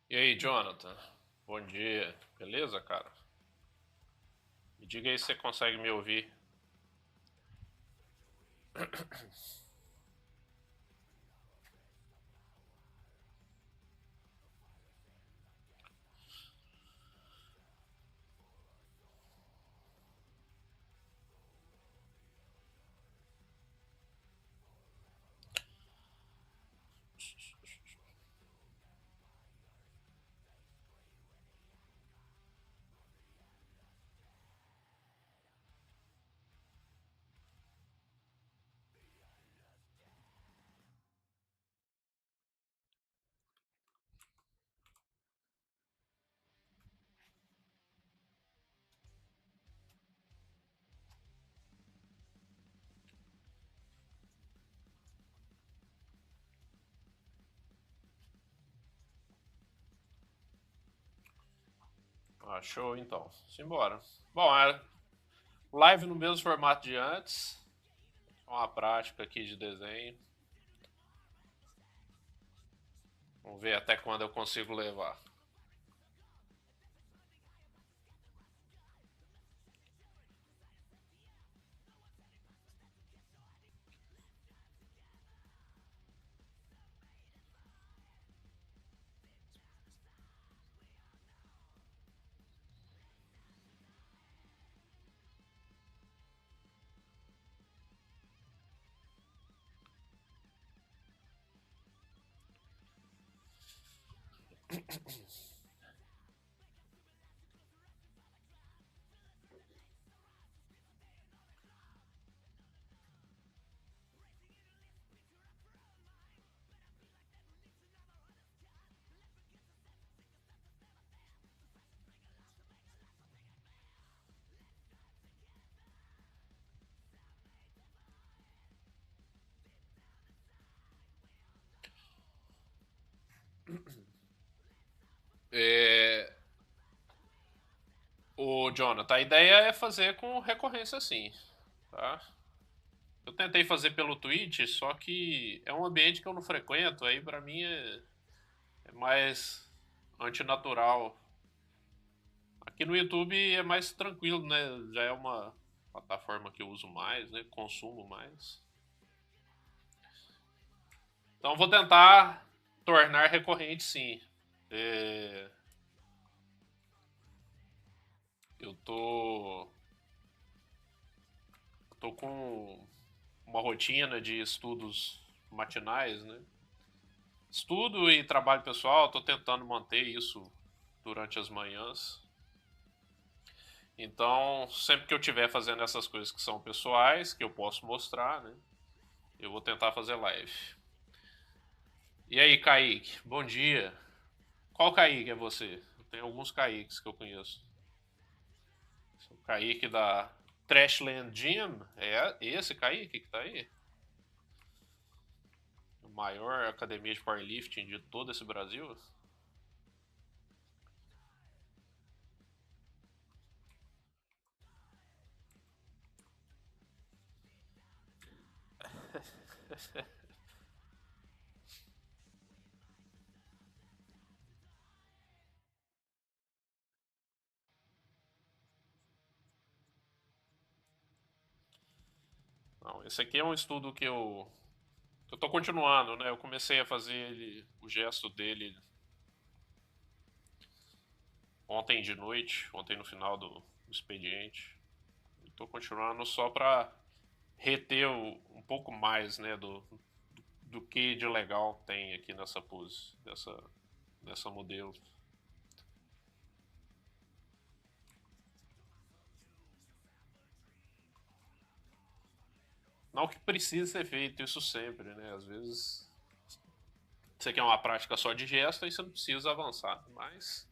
E aí, Jonathan? Bom dia. Beleza, cara? Me diga aí se você consegue me ouvir. Ah, show então. Simbora. Bom, live no mesmo formato de antes. Uma prática aqui de desenho. Vamos ver até quando eu consigo levar. É... O Jonathan, a ideia é fazer com recorrência sim, tá? Eu tentei fazer pelo Twitch, só que é um ambiente que eu não frequento, aí pra mim é mais antinatural. Aqui no YouTube é mais tranquilo, né? Já é uma plataforma que eu uso mais, né? Consumo mais. Então vou tentar tornar recorrente, sim. É, eu tô com uma rotina de estudos matinais, né? Estudo e trabalho pessoal, tô tentando manter isso durante as manhãs. Então, sempre que eu estiver fazendo essas coisas que são pessoais, que eu posso mostrar, né? Eu vou tentar fazer live. E aí, Kaique, bom dia. Qual Kaique é você? Tem alguns Kaiques que eu conheço. O Kaique da Trashland Gym, é esse Kaique que tá aí? A maior academia de powerlifting de todo esse Brasil? Não, esse aqui é um estudo que eu tô continuando, né? Eu comecei a fazer o gesto dele ontem de noite, ontem no final do expediente. Estou continuando só para reter um pouco mais, né, do que de legal tem aqui nessa pose, dessa modelo. Não que precise ser feito isso sempre, né? Às vezes você quer uma prática só de gesto e você não precisa avançar. Mas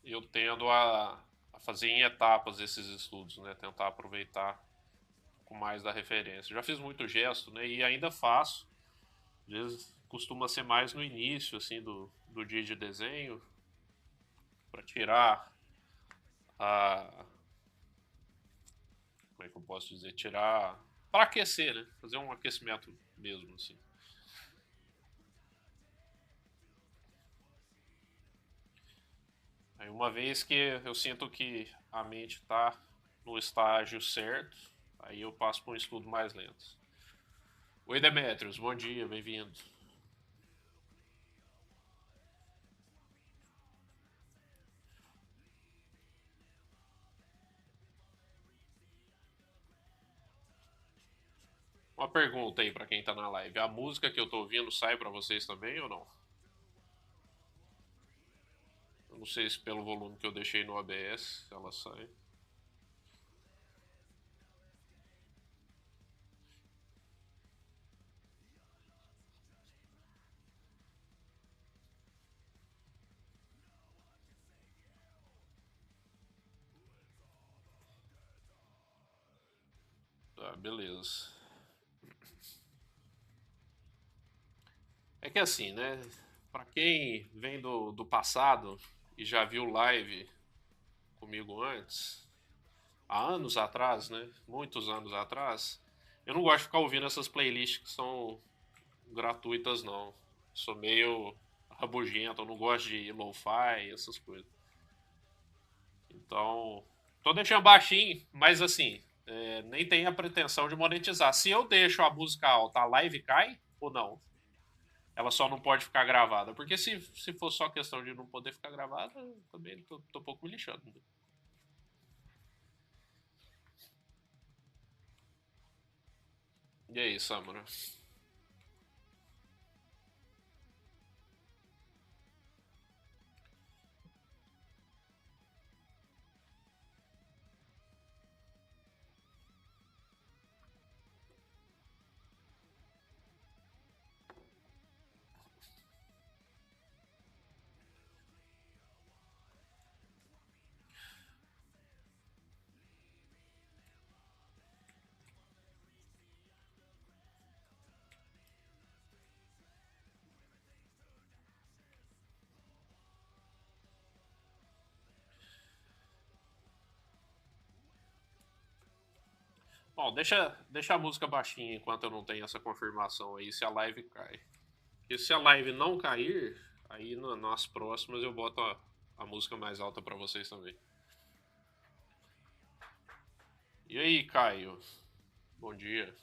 eu tendo a fazer em etapas esses estudos, né? Tentar aproveitar com mais da referência. Já fiz muito gesto, né? E ainda faço. Às vezes costuma ser mais no início, assim, do dia de desenho, para tirar a. Como é que eu posso dizer? Tirar. Para aquecer, né? Fazer um aquecimento mesmo, assim. Aí uma vez que eu sinto que a mente está no estágio certo, aí eu passo para um estudo mais lento. Oi, Demetrios, bom dia, bem-vindo. Uma pergunta aí para quem tá na live. A música que eu tô ouvindo sai para vocês também ou não? Eu não sei se pelo volume que eu deixei no ABS ela sai. Tá, beleza. É que assim, né? Para quem vem do passado e já viu live comigo antes, há anos atrás, né? Muitos anos atrás, eu não gosto de ficar ouvindo essas playlists que são gratuitas, não. Sou meio rabugento, eu não gosto de lo-fi, essas coisas. Então, tô deixando baixinho, mas assim, nem tem a pretensão de monetizar. Se eu deixo a música alta, a live cai ou não? Ela só não pode ficar gravada. Porque se for só questão de não poder ficar gravada, também tô um pouco me lixando. E aí, Samara? Bom, deixa a música baixinha enquanto eu não tenho essa confirmação aí se a live cai. Porque se a live não cair, aí nas próximas eu boto a música mais alta pra vocês também. E aí, Caio? Bom dia.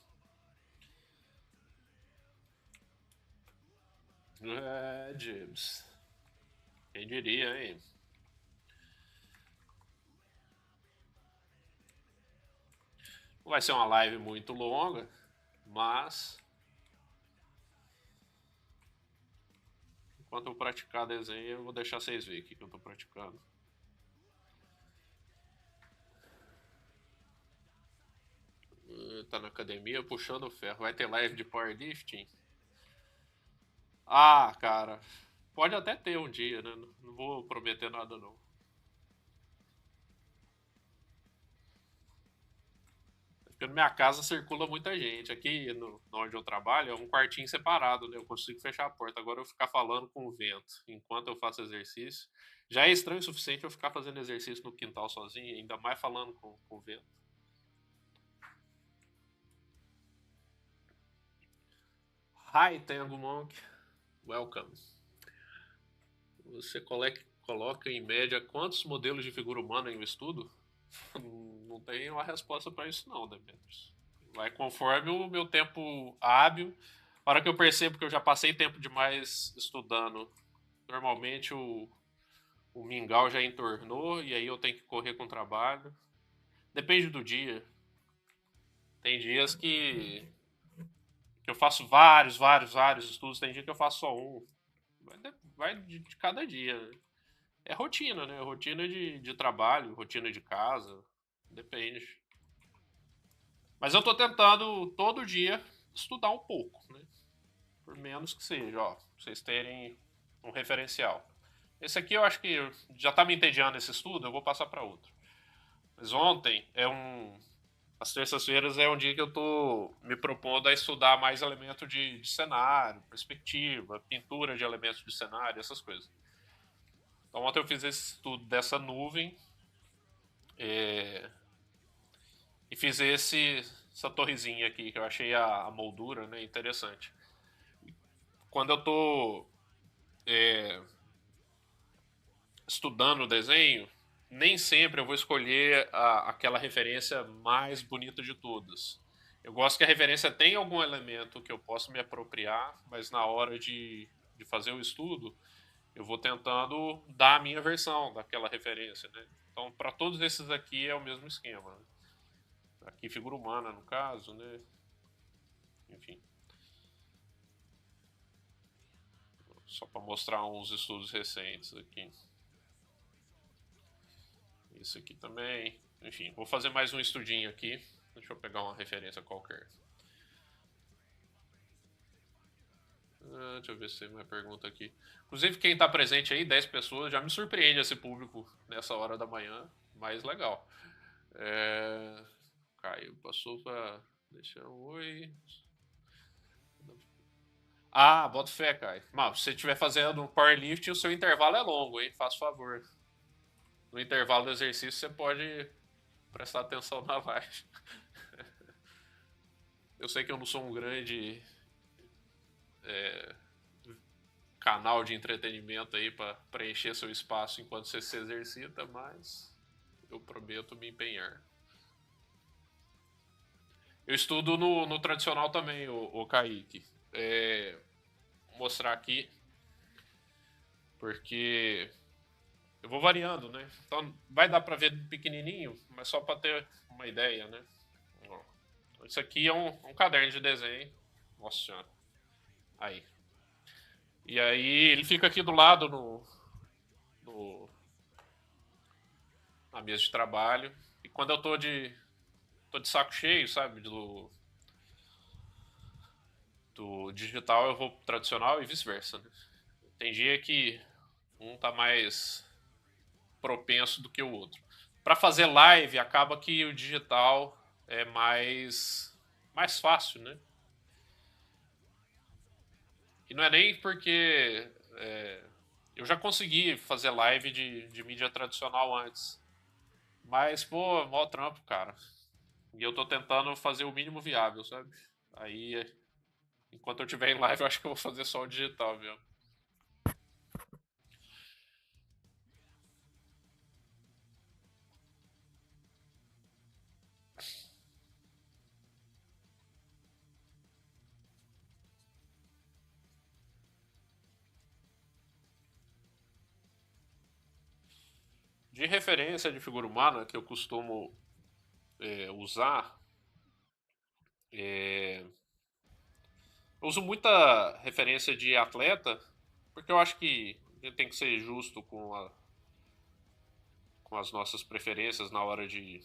É, James. Quem diria, hein? Não vai ser uma live muito longa, mas enquanto eu praticar desenho, eu vou deixar vocês verem o que eu tô praticando. Tá na academia puxando ferro. Vai ter live de powerlifting? Ah, cara. Pode até ter um dia, né? Não vou prometer nada, não. Porque na minha casa circula muita gente. Aqui, onde eu trabalho, é um quartinho separado, né? Eu consigo fechar a porta. Agora eu ficar falando com o vento enquanto eu faço exercício. Já é estranho o suficiente eu ficar fazendo exercício no quintal sozinho, ainda mais falando com o vento. Hi, Tango Monk. Welcome. Você coloca em média quantos modelos de figura humana em um estudo? Não tem uma resposta para isso, não, Demetrius. Vai conforme o meu tempo hábil. A hora que eu percebo que eu já passei tempo demais estudando, normalmente o mingau já entornou e aí eu tenho que correr com o trabalho. Depende do dia. Tem dias que eu faço vários estudos, tem dia que eu faço só um. Vai de cada dia. É rotina, né? Rotina de trabalho, rotina de casa. Depende. Mas eu tô tentando todo dia estudar um pouco, né? Por menos que seja, ó. Pra vocês terem um referencial. Esse aqui eu acho que já tá me entediando esse estudo, eu vou passar para outro. Mas ontem é um. As terças-feiras é um dia que eu tô me propondo a estudar mais elementos de cenário, perspectiva, pintura de elementos de cenário, essas coisas. Então ontem eu fiz esse estudo dessa nuvem, é, e fiz esse. essa torrezinha aqui, que eu achei a moldura, né, interessante. Quando eu tô estudando o desenho, nem sempre eu vou escolher aquela referência mais bonita de todas. Eu gosto que a referência tenha algum elemento que eu possa me apropriar, mas na hora de fazer o estudo, eu vou tentando dar a minha versão daquela referência, né? Então, para todos esses aqui é o mesmo esquema. Né? Aqui figura humana, no caso, né? Enfim, só para mostrar uns estudos recentes aqui. Isso aqui também. Enfim, vou fazer mais um estudinho aqui. Deixa eu pegar uma referência qualquer. Deixa eu ver se tem uma pergunta aqui. Inclusive, quem está presente aí, 10 pessoas, já me surpreende esse público nessa hora da manhã. Mas legal. Caio, passou para deixar um oi. Ah, bota fé, Caio. Mas se você estiver fazendo um powerlifting, o seu intervalo é longo, hein? Faz favor. No intervalo do exercício, você pode prestar atenção na live. Eu sei que eu não sou um grande canal de entretenimento aí para preencher seu espaço enquanto você se exercita, mas eu prometo me empenhar. Eu estudo no tradicional também, o Kaique. Vou mostrar aqui, porque eu vou variando, né? Então vai dar para ver pequenininho, mas só para ter uma ideia, né? Isso aqui é um caderno de desenho. Nossa senhora. Aí. E aí ele fica aqui do lado no, na mesa de trabalho. E quando eu tô de saco cheio, sabe, do digital, eu vou pro tradicional e vice-versa. Né? Tem dia que um tá mais propenso do que o outro. Para fazer live, acaba que o digital é mais fácil, né? E não é nem porque eu já consegui fazer live de mídia tradicional antes. Mas, pô, mó trampo, cara. E eu tô tentando fazer o mínimo viável, sabe? Aí, enquanto eu tiver em live, eu acho que eu vou fazer só o digital mesmo. De referência de figura humana que eu costumo usar, é, eu uso muita referência de atleta, porque eu acho que a gente tem que ser justo com as nossas preferências na hora de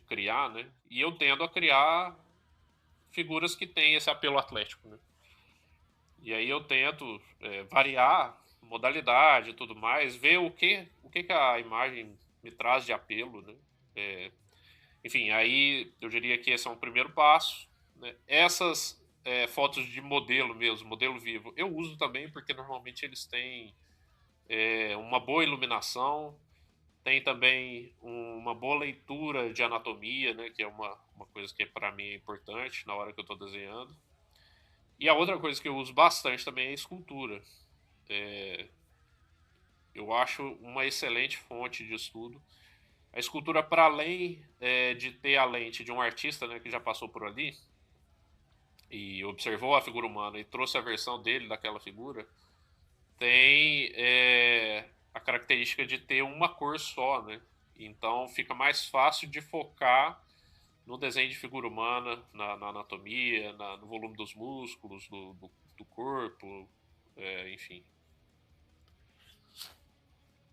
criar, né? E eu tendo a criar figuras que têm esse apelo atlético, né? E aí eu tento variar modalidade e tudo mais, ver o que a imagem me traz de apelo, né? É, enfim, aí eu diria que esse é um primeiro passo. Né? Essas fotos de modelo mesmo, modelo vivo, eu uso também porque normalmente eles têm uma boa iluminação, tem também uma boa leitura de anatomia, né? Que é uma coisa que para mim é importante na hora que eu estou desenhando. E a outra coisa que eu uso bastante também é a escultura. Eu acho uma excelente fonte de estudo. A escultura, para além de ter a lente de um artista, né, que já passou por ali e observou a figura humana e trouxe a versão dele daquela figura, tem a característica de ter uma cor só, né? Então fica mais fácil de focar no desenho de figura humana, na anatomia, no volume dos músculos, do corpo, enfim.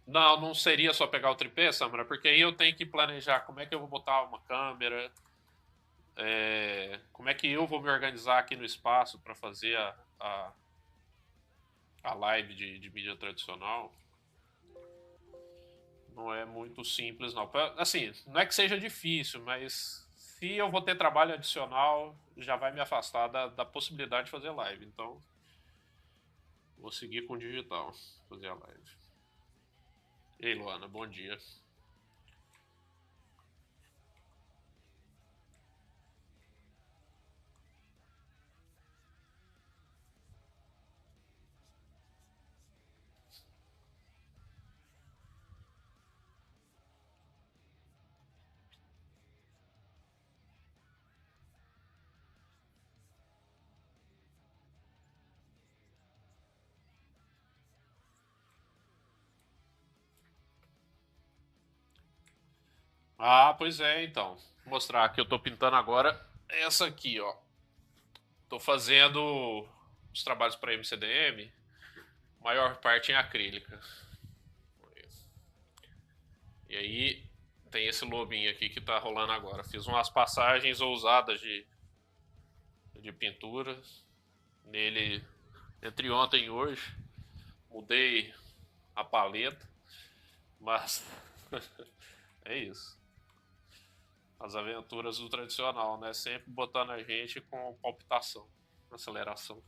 Não, não seria só pegar o tripé, Samara, porque aí eu tenho que planejar como é que eu vou botar uma câmera, como é que eu vou me organizar aqui no espaço para fazer a live de mídia tradicional. Não é muito simples, não. Assim, não é que seja difícil, mas se eu vou ter trabalho adicional, já vai me afastar da possibilidade de fazer live. Então, vou seguir com o digital, fazer a live. Ei, Luana, bom dia. Ah, pois é, então. Vou mostrar que eu tô pintando agora essa aqui, ó. Tô fazendo os trabalhos para MCDM, maior parte em acrílica. E aí tem esse lobinho aqui que tá rolando agora. Fiz umas passagens ousadas de pintura nele entre ontem e hoje. Mudei a paleta, mas é isso. As aventuras do tradicional, né? Sempre botando a gente com palpitação, aceleração.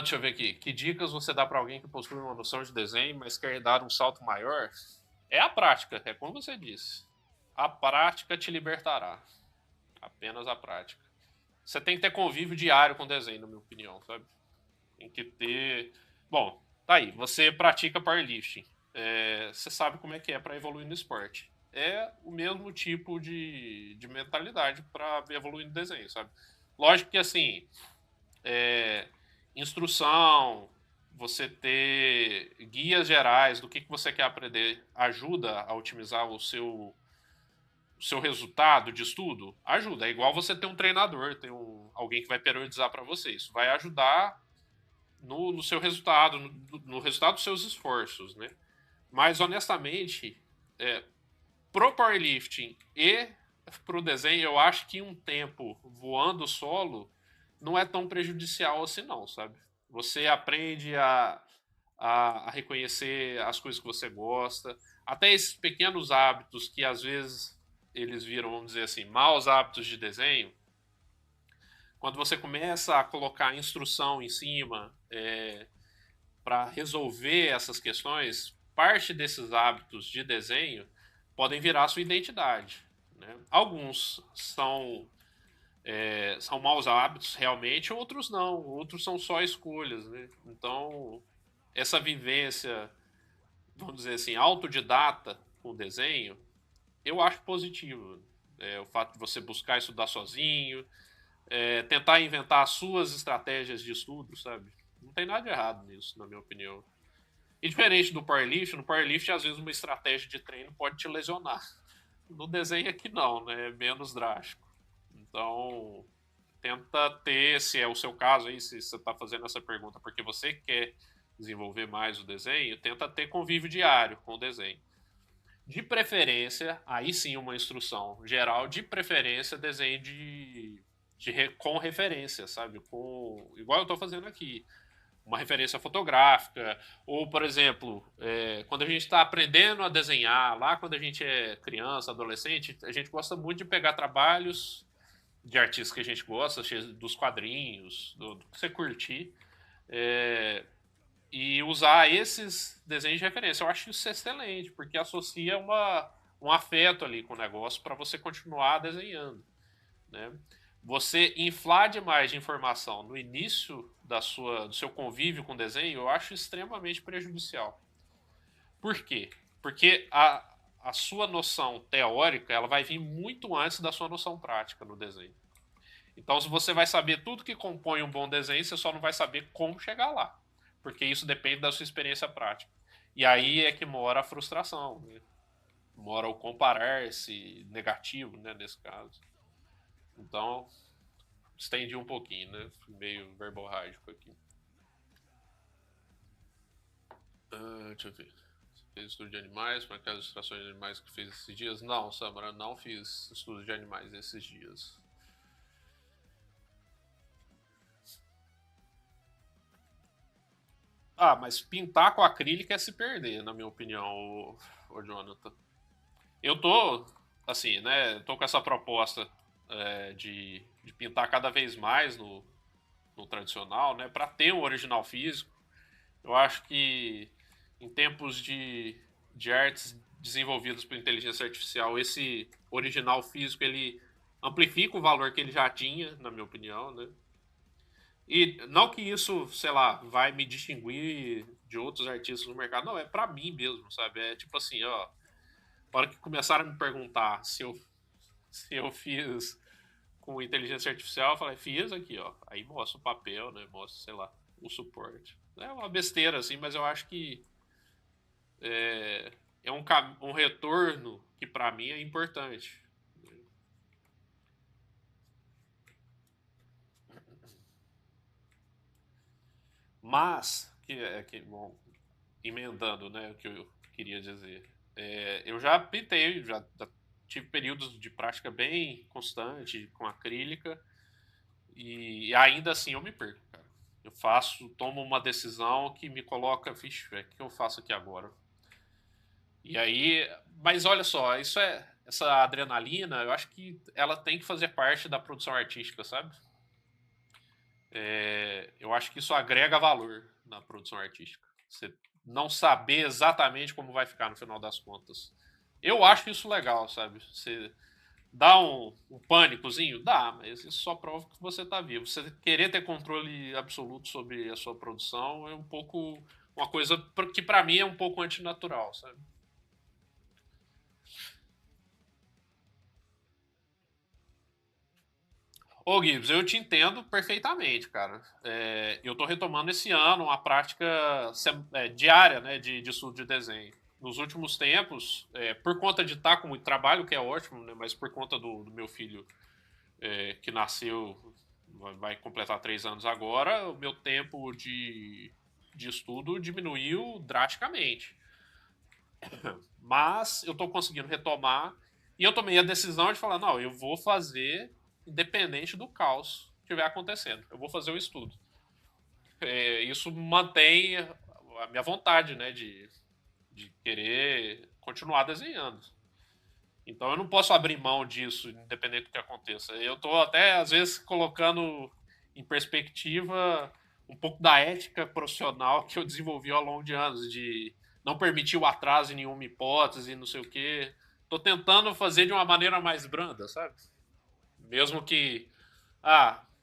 Deixa eu ver aqui. Que dicas você dá para alguém que possui uma noção de desenho, mas quer dar um salto maior? É a prática, é como você disse. A prática te libertará. Apenas a prática. Você tem que ter convívio diário com o desenho, na minha opinião, sabe? Tem que ter. Bom, tá aí. Você pratica powerlifting. Você sabe como é que é para evoluir no esporte. É o mesmo tipo de mentalidade para evoluir no desenho, sabe? Lógico que assim, é, instrução, você ter guias gerais do que você quer aprender ajuda a otimizar o seu resultado de estudo? Ajuda. É igual você ter um treinador, ter alguém que vai periodizar para você. Isso vai ajudar no seu resultado, no resultado dos seus esforços, né? Mas, honestamente, pro powerlifting e pro desenho, eu acho que um tempo voando solo não é tão prejudicial assim não, sabe? Você aprende a reconhecer as coisas que você gosta, até esses pequenos hábitos que às vezes eles viram, vamos dizer assim, maus hábitos de desenho. Quando você começa a colocar instrução em cima para resolver essas questões, parte desses hábitos de desenho podem virar sua identidade. Né? Alguns são maus hábitos realmente, outros não, outros são só escolhas. Né? Então, essa vivência, vamos dizer assim, autodidata com o desenho, eu acho positivo. O fato de você buscar estudar sozinho, tentar inventar as suas estratégias de estudo, sabe? Não tem nada de errado nisso, na minha opinião. E diferente do powerlifting, no powerlifting, às vezes, uma estratégia de treino pode te lesionar. No desenho aqui não, né? É menos drástico. Então, tenta ter, se é o seu caso aí, se você está fazendo essa pergunta porque você quer desenvolver mais o desenho, tenta ter convívio diário com o desenho. De preferência, aí sim uma instrução geral, de preferência desenho com referência, sabe? Igual eu estou fazendo aqui uma referência fotográfica, ou, por exemplo, quando a gente está aprendendo a desenhar, lá quando a gente é criança, adolescente, a gente gosta muito de pegar trabalhos de artistas que a gente gosta, dos quadrinhos, do que você curtir, é, e usar esses desenhos de referência. Eu acho isso excelente, porque associa um afeto ali com o negócio para você continuar desenhando. Né? Você inflar demais de informação no início do seu convívio com o desenho, eu acho extremamente prejudicial. Por quê? Porque a sua noção teórica ela vai vir muito antes da sua noção prática no desenho. Então, se você vai saber tudo que compõe um bom desenho, você só não vai saber como chegar lá. Porque isso depende da sua experiência prática. E aí é que mora a frustração, né? Mora o comparar-se negativo, né, nesse caso. Então, estendi um pouquinho, né? Fui meio verborrágico aqui. Deixa eu ver. Fez estudo de animais, para aquelas ilustrações de animais que fez esses dias? Não, Samara, não fiz estudo de animais esses dias. Ah, mas pintar com acrílico é se perder, na minha opinião, o Jonathan. Eu tô, assim, né? Tô com essa proposta de pintar cada vez mais no tradicional, né? Para ter um original físico. Eu acho que em tempos de artes desenvolvidas por inteligência artificial, esse original físico ele amplifica o valor que ele já tinha, na minha opinião, né? E não que isso, sei lá, vai me distinguir de outros artistas no mercado, não, é pra mim mesmo, sabe? É tipo assim, ó, na hora que começaram a me perguntar se eu fiz com inteligência artificial, eu falei, fiz aqui, ó. Aí mostra o papel, né? Mostra, sei lá, o suporte. É uma besteira, assim, mas eu acho que é um retorno que para mim é importante. Mas, bom, emendando, né, o que eu queria dizer. Eu já pintei, já tive períodos de prática bem constante com acrílica e ainda assim eu me perco, cara. Eu tomo uma decisão que me coloca, vixe, o que eu faço aqui agora? E aí, mas olha só, essa adrenalina, eu acho que ela tem que fazer parte da produção artística, sabe? Eu acho que isso agrega valor na produção artística. Você não saber exatamente como vai ficar no final das contas. Eu acho isso legal, sabe? Você dá um pânicozinho? Dá, mas isso só prova que você está vivo. Você querer ter controle absoluto sobre a sua produção é um pouco uma coisa que para mim é um pouco antinatural, sabe? Ô Gibbs, eu te entendo perfeitamente, cara. Eu tô retomando esse ano uma prática diária, né, de estudo de desenho. Nos últimos tempos, por conta de estar com muito trabalho, que é ótimo, né, mas por conta do meu filho que nasceu, vai completar 3 anos agora, o meu tempo de estudo diminuiu drasticamente. Mas eu estou conseguindo retomar e eu tomei a decisão de falar, não, eu vou fazer independente do caos que estiver acontecendo. Eu vou fazer o estudo. Isso mantém a minha vontade, né, de querer continuar desenhando. Então eu não posso abrir mão disso, independente do que aconteça. Eu estou até, às vezes, colocando em perspectiva um pouco da ética profissional que eu desenvolvi ao longo de anos, de não permitir o atraso em nenhuma hipótese, não sei o quê. Estou tentando fazer de uma maneira mais branda, sabe? Mesmo que,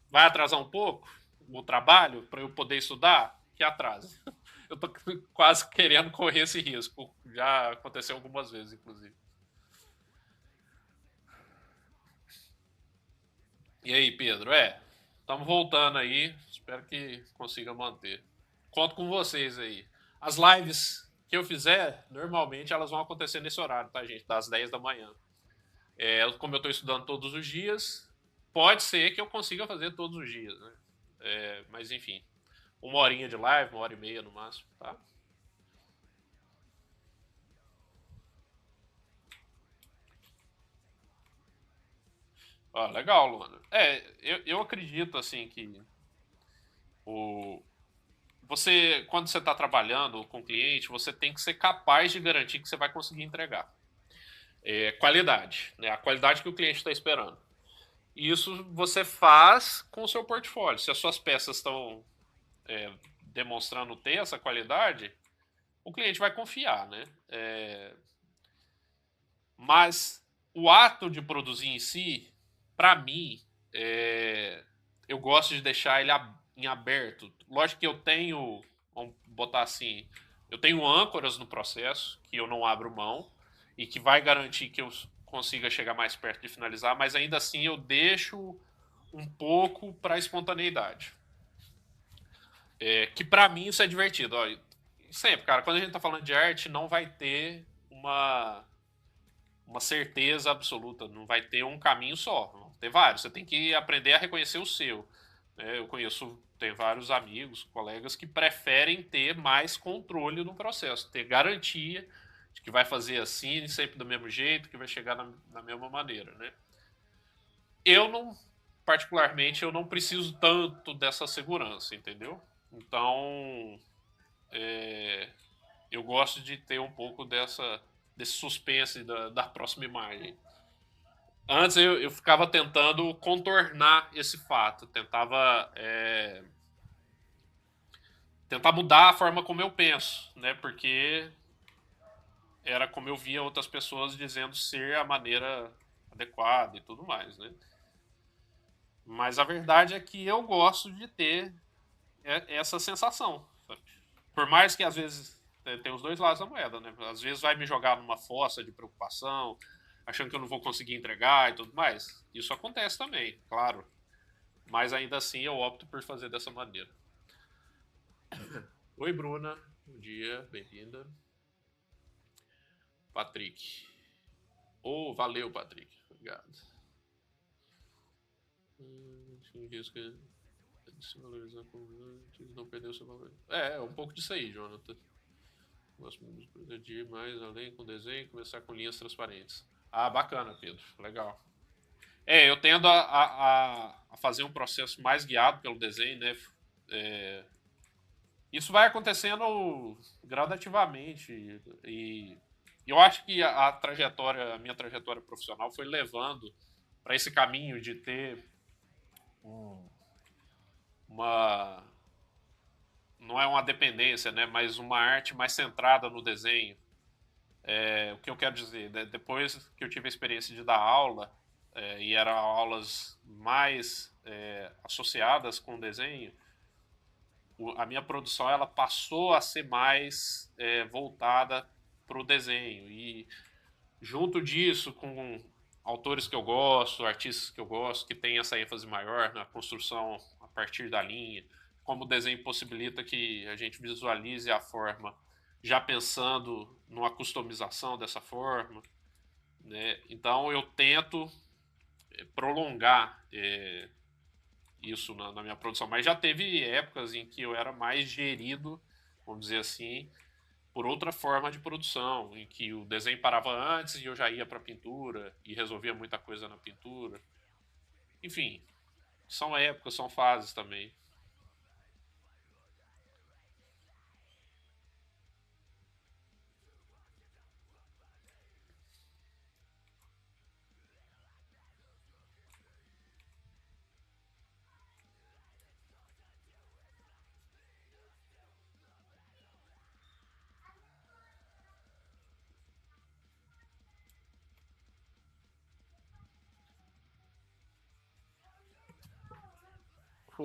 vai atrasar um pouco o trabalho para eu poder estudar, que atrase. Eu estou quase querendo correr esse risco. Já aconteceu algumas vezes, inclusive. E aí, Pedro? Estamos voltando aí. Espero que consiga manter. Conto com vocês aí. As lives que eu fizer, normalmente elas vão acontecer nesse horário, tá, gente? Das 10 da manhã. Como eu estou estudando todos os dias, pode ser que eu consiga fazer todos os dias, né? Mas enfim, 1 horinha de live, 1 hora e meia no máximo, tá? Legal, Luana. Eu acredito assim que o, quando você está trabalhando com o cliente, você tem que ser capaz de garantir que você vai conseguir entregar. Qualidade, né? A qualidade que o cliente está esperando. E isso você faz com o seu portfólio. Se as suas peças estão demonstrando ter essa qualidade, o cliente vai confiar, né? Mas o ato de produzir em si, para mim, eu gosto de deixar ele em aberto. Lógico que eu tenho, vamos botar assim, eu tenho âncoras no processo que eu não abro mão e que vai garantir que eu consiga chegar mais perto de finalizar, mas ainda assim eu deixo um pouco para a espontaneidade. Que para mim isso é divertido. Ó, sempre, cara, quando a gente tá falando de arte, não vai ter uma certeza absoluta, não vai ter um caminho só, vão ter vários. Você tem que aprender a reconhecer o seu. Eu conheço, tem vários amigos, colegas que preferem ter mais controle no processo, ter garantia de que vai fazer assim, sempre do mesmo jeito, que vai chegar na mesma maneira, né? Eu não, particularmente, eu não preciso tanto dessa segurança, entendeu? Então, é, eu gosto de ter um pouco desse suspense da próxima imagem. Antes eu ficava tentando contornar esse fato, tentar mudar a forma como eu penso, né? Porque era como eu via outras pessoas dizendo ser a maneira adequada e tudo mais, né? Mas a verdade é que eu gosto de ter essa sensação, sabe? Por mais que às vezes tem os dois lados da moeda, né? Às vezes vai me jogar numa fossa de preocupação, achando que eu não vou conseguir entregar e tudo mais. Isso acontece também, claro. Mas ainda assim eu opto por fazer dessa maneira. Oi, Bruna. Bom dia, bem-vinda. Patrick. Oh, valeu, Patrick. Obrigado. Diz que se valorizar com não perder o seu valor. É um pouco disso aí, Jonathan. Gosto muito de progredir mais além com desenho e começar com linhas transparentes. Ah, bacana, Pedro. Legal. Eu tendo a fazer um processo mais guiado pelo desenho, né? É, isso vai acontecendo gradativamente e eu acho que a minha trajetória profissional foi levando para esse caminho de ter uma não é uma dependência, né, mas uma arte mais centrada no desenho. O que eu quero dizer, né, depois que eu tive a experiência de dar aula e eram aulas mais associadas com desenho, a minha produção ela passou a ser mais voltada para o desenho e junto disso com autores que eu gosto, artistas que eu gosto, que têm essa ênfase maior na construção a partir da linha, como o desenho possibilita que a gente visualize a forma já pensando numa customização dessa forma, né? Então eu tento prolongar isso na minha produção, mas já teve épocas em que eu era mais gerido, vamos dizer assim, por outra forma de produção, em que o desenho parava antes e eu já ia para a pintura e resolvia muita coisa na pintura. Enfim, são épocas, são fases também.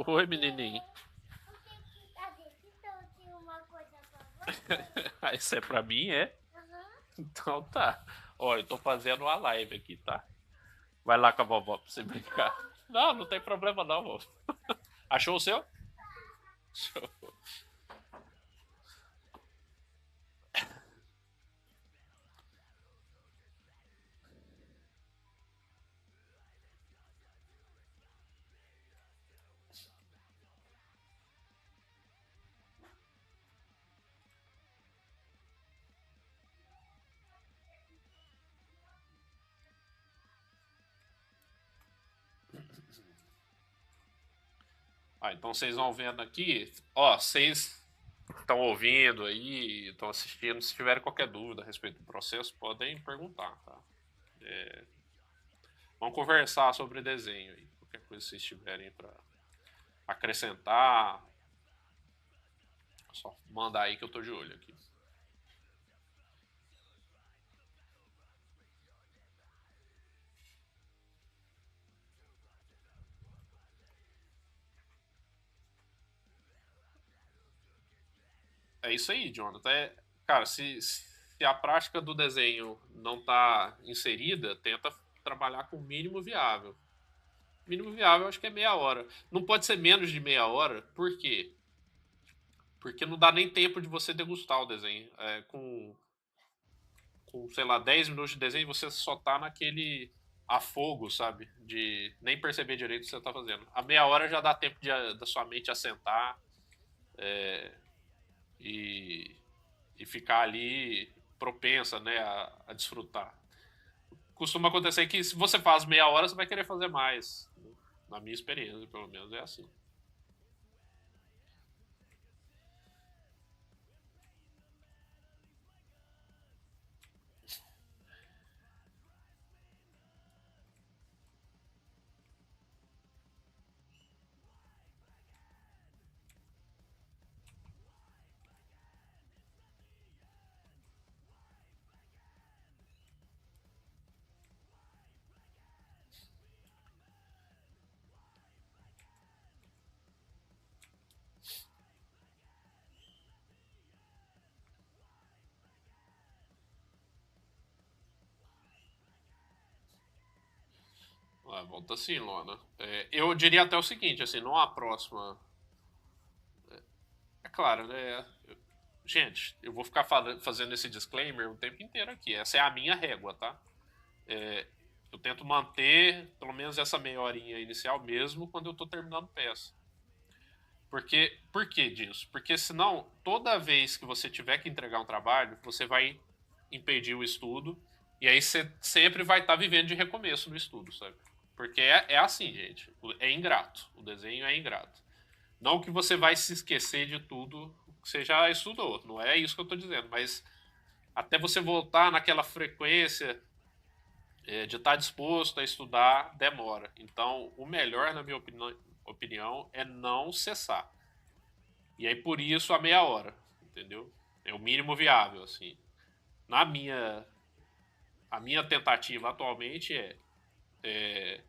Oi, menininho. Isso é pra mim, é? Então tá. Ó, eu tô fazendo uma live aqui, tá? Vai lá com a vovó pra você brincar. Não, não tem problema não, vovó. Achou o seu? Show. Então vocês vão vendo aqui. Ó, vocês estão ouvindo aí, estão assistindo. Se tiverem qualquer dúvida a respeito do processo, podem perguntar, tá? Vamos conversar sobre desenho aí. Qualquer coisa que vocês tiverem para acrescentar, só mandar aí que eu tô de olho aqui. É isso aí, Jonathan. Cara, se a prática do desenho não está inserida, tenta trabalhar com o mínimo viável. Mínimo viável, acho que é meia hora. Não pode ser menos de meia hora, por quê? Porque não dá nem tempo de você degustar o desenho. Com, sei lá, 10 minutos de desenho, você só tá naquele afogo, sabe? De nem perceber direito o que você tá fazendo. A meia hora já dá tempo da sua mente assentar e, e ficar ali propensa, né, a desfrutar. Costuma acontecer que se você faz meia hora, você vai querer fazer mais. Na minha experiência, pelo menos, é assim. Volta assim, Lona. Eu diria até o seguinte, assim, numa próxima. É claro, né? Gente, eu vou ficar fazendo esse disclaimer o tempo inteiro aqui. Essa é a minha régua, tá? Eu tento manter pelo menos essa meia horinha inicial mesmo quando eu tô terminando peça. Por que disso? Porque senão, toda vez que você tiver que entregar um trabalho, você vai impedir o estudo, e aí você sempre vai estar vivendo de recomeço no estudo, sabe? Porque é assim, gente. É ingrato. O desenho é ingrato. Não que você vai se esquecer de tudo que você já estudou. Não é isso que eu estou dizendo. Mas até você voltar naquela frequência de estar disposto a estudar, demora. Então, o melhor, na minha opinião, é não cessar. E aí, por isso, a meia hora, entendeu? É o mínimo viável, assim. Na minha... A minha tentativa atualmente é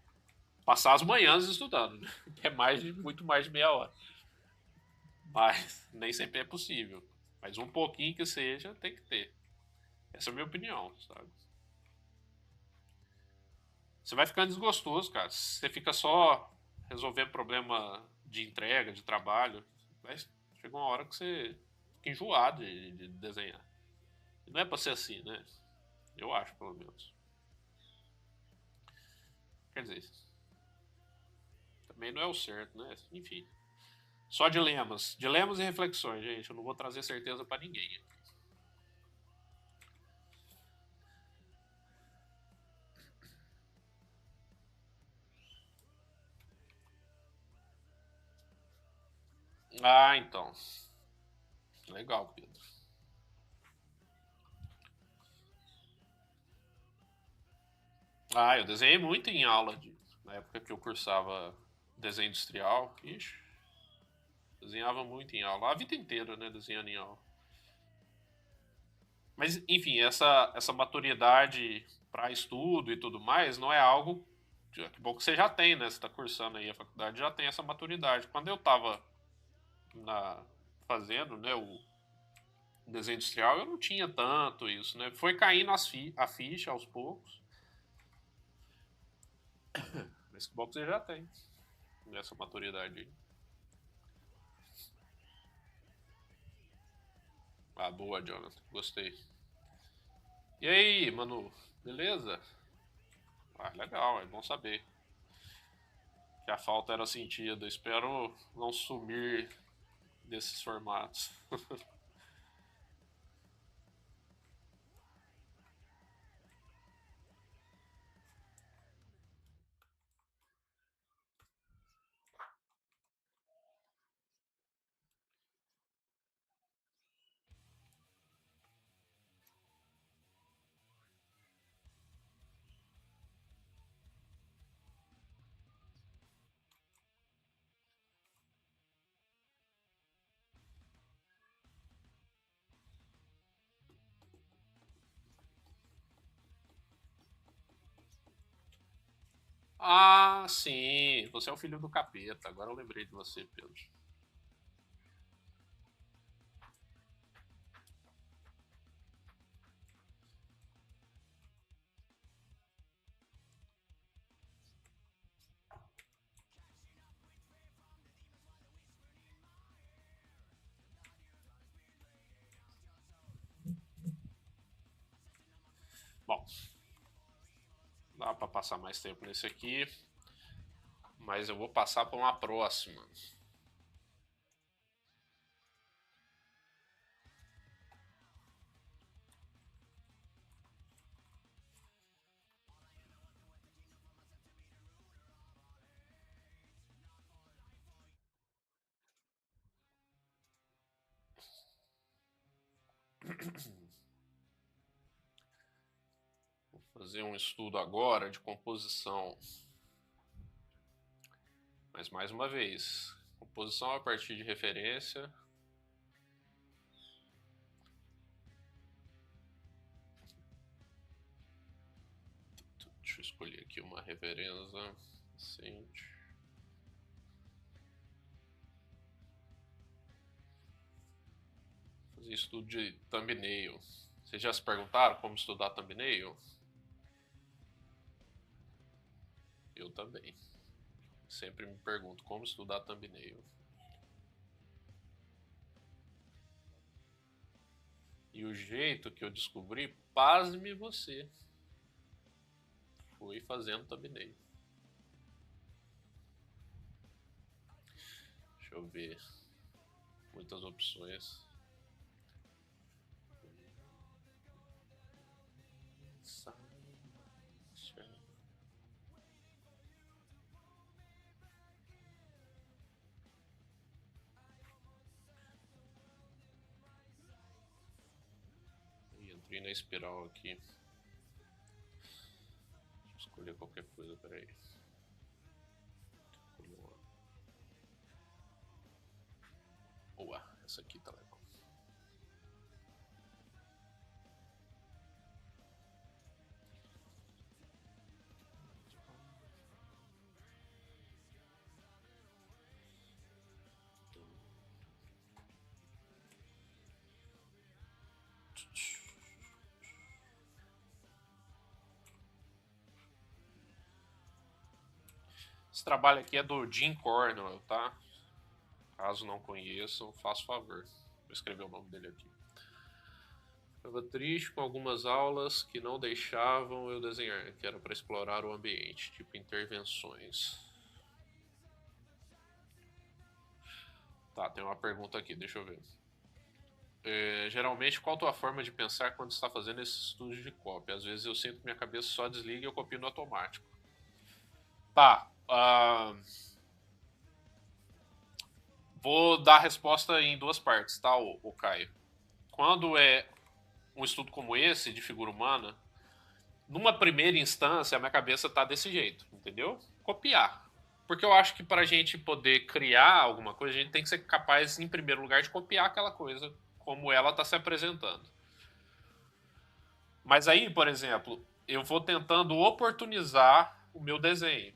passar as manhãs estudando, né? Que é muito mais de meia hora. Mas nem sempre é possível. Mas um pouquinho que seja, tem que ter. Essa é a minha opinião, sabe? Você vai ficando desgostoso, cara. Você fica só resolvendo problema de entrega, de trabalho. Mas chega uma hora que você fica enjoado de desenhar. E não é pra ser assim, né? Eu acho, pelo menos. Quer dizer, também não é o certo, né? Enfim. Só dilemas. Dilemas e reflexões, gente. Eu não vou trazer certeza pra ninguém. Ah, então. Legal, Pedro. Ah, eu desenhei muito em aula na época que eu cursava desenho industrial. Ixi, desenhava muito em aula. A vida inteira, né, desenhando em aula. Mas, enfim, essa maturidade para estudo e tudo mais não é algo. Que bom que você já tem, né? Você está cursando aí a faculdade, já tem essa maturidade. Quando eu estava na, fazendo, né, o desenho industrial, eu não tinha tanto isso, né? Foi caindo a ficha aos poucos. Mas que bom que você já tem essa maturidade aí. Ah, boa, Jonathan. Gostei. E aí, Manu? Beleza? Ah, legal, é bom saber que a falta era sentida. Espero não sumir desses formatos. Ah, sim. Você é o filho do capeta. Agora eu lembrei de você, Pedro. Bom, dá pra passar mais tempo nesse aqui, mas eu vou passar pra uma próxima. Vou fazer um estudo agora de composição. Mas mais uma vez, composição a partir de referência. Deixa eu escolher aqui uma referência recente. Fazer estudo de thumbnail. Vocês já se perguntaram como estudar thumbnail? Eu também. Sempre me pergunto como estudar thumbnail. E o jeito que eu descobri, pasme você, foi fazendo thumbnail. Deixa eu ver. Muitas opções. Entrei na espiral aqui. Deixa eu escolher qualquer coisa, peraí. Boa, essa aqui tá legal. Esse trabalho aqui é do Jim Cornwell, tá? Caso não conheçam, faço favor. Vou escrever o nome dele aqui. Estava triste com algumas aulas que não deixavam eu desenhar, que era para explorar o ambiente, tipo intervenções. Tá, tem uma pergunta aqui, deixa eu ver. Geralmente, qual a tua forma de pensar quando está fazendo esse estudo de cópia? Às vezes eu sinto que minha cabeça só desliga e eu copio no automático. Tá. Vou dar a resposta em duas partes, tá, o Caio? Quando é um estudo como esse, de figura humana, numa primeira instância, a minha cabeça tá desse jeito, entendeu? Copiar. Porque eu acho que para a gente poder criar alguma coisa, a gente tem que ser capaz, em primeiro lugar, de copiar aquela coisa como ela está se apresentando. Mas aí, por exemplo, eu vou tentando oportunizar o meu desenho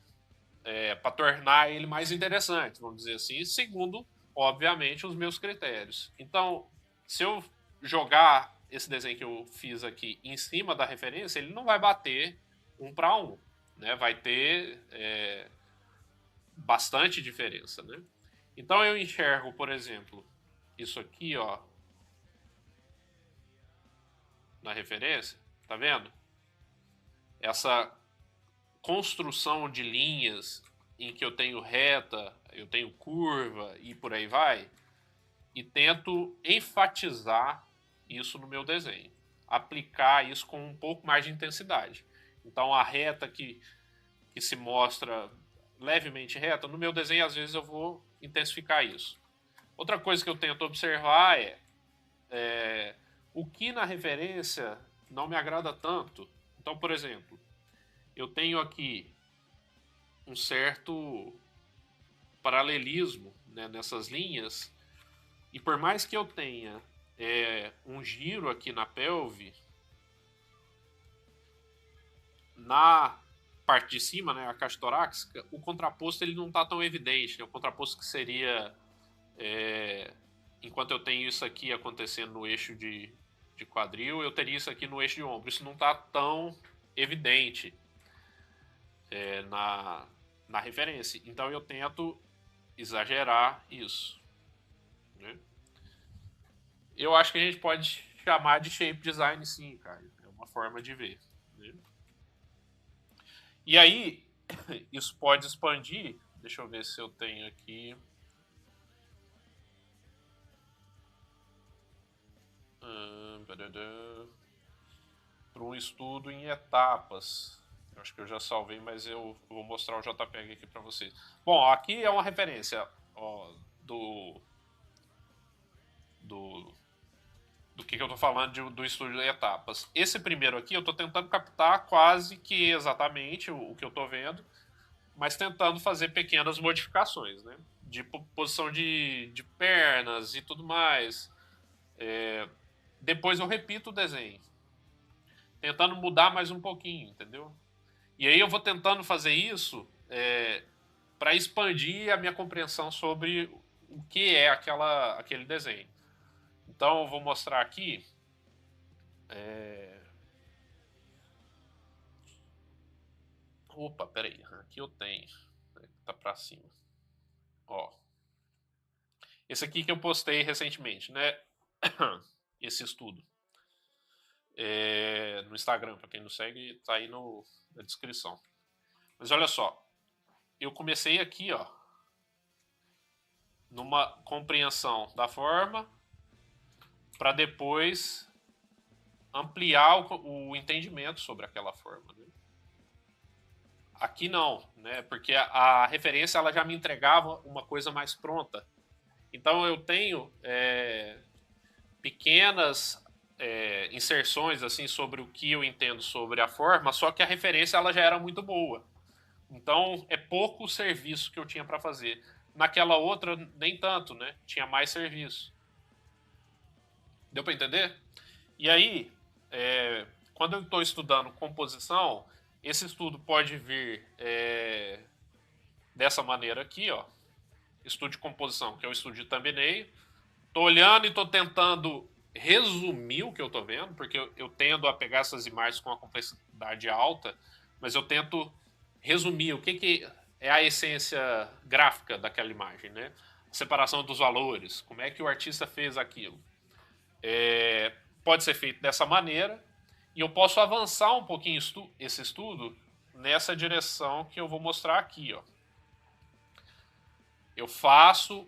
para tornar ele mais interessante, vamos dizer assim, segundo, obviamente, os meus critérios. Então, se eu jogar esse desenho que eu fiz aqui em cima da referência, ele não vai bater 1 para 1, né? Vai ter bastante diferença, né? Então eu enxergo, por exemplo, isso aqui, ó, na referência, tá vendo? Essa construção de linhas em que eu tenho reta, eu tenho curva e por aí vai, e tento enfatizar isso no meu desenho, aplicar isso com um pouco mais de intensidade. Então a reta que se mostra levemente reta, no meu desenho às vezes eu vou intensificar isso. Outra coisa que eu tento observar é o que na referência não me agrada tanto. Então, por exemplo, eu tenho aqui um certo paralelismo, né, nessas linhas, e por mais que eu tenha um giro aqui na pelve, na parte de cima, né, a caixa torácica, o contraposto ele não está tão evidente, né? O contraposto que seria enquanto eu tenho isso aqui acontecendo no eixo de quadril, eu teria isso aqui no eixo de ombro. Isso não está tão evidente na referência. Então eu tento exagerar isso, né? Eu acho que a gente pode chamar de shape design, sim, cara. É uma forma de ver, né? E aí, isso pode expandir. Deixa eu ver se eu tenho aqui. Para um estudo em etapas. Eu acho que eu já salvei, mas eu vou mostrar o JPEG aqui para vocês. Bom, aqui é uma referência do que eu estou falando do estudo de etapas. Esse primeiro aqui eu estou tentando captar quase que exatamente o que eu estou vendo, mas tentando fazer pequenas modificações, né? De posição de pernas e tudo mais. Depois eu repito o desenho, tentando mudar mais um pouquinho, entendeu? E aí eu vou tentando fazer isso para expandir a minha compreensão sobre o que é aquele desenho. Então eu vou mostrar aqui. Opa, peraí. Aqui eu tenho. Tá para cima. Ó. Esse aqui que eu postei recentemente, né? Esse estudo. no Instagram, para quem não segue, tá aí na descrição. Mas olha só, eu comecei aqui, ó, numa compreensão da forma, para depois ampliar o entendimento sobre aquela forma. Né? Aqui não, né? Porque a referência ela já me entregava uma coisa mais pronta. Então eu tenho pequenas inserções assim sobre o que eu entendo sobre a forma, só que a referência ela já era muito boa. Então é pouco serviço que eu tinha para fazer. Naquela outra nem tanto, né? Tinha mais serviço. Deu para entender? E aí, quando eu estou estudando composição, esse estudo pode vir dessa maneira aqui, ó. Estudo de composição, que é o estudo de thumbnail. Tô olhando e tô tentando resumir o que eu tô vendo, porque eu tendo a pegar essas imagens com uma complexidade alta, mas eu tento resumir o que é a essência gráfica daquela imagem, né? A separação dos valores, como é que o artista fez aquilo. Pode ser feito dessa maneira, e eu posso avançar um pouquinho esse estudo nessa direção que eu vou mostrar aqui, ó. Eu faço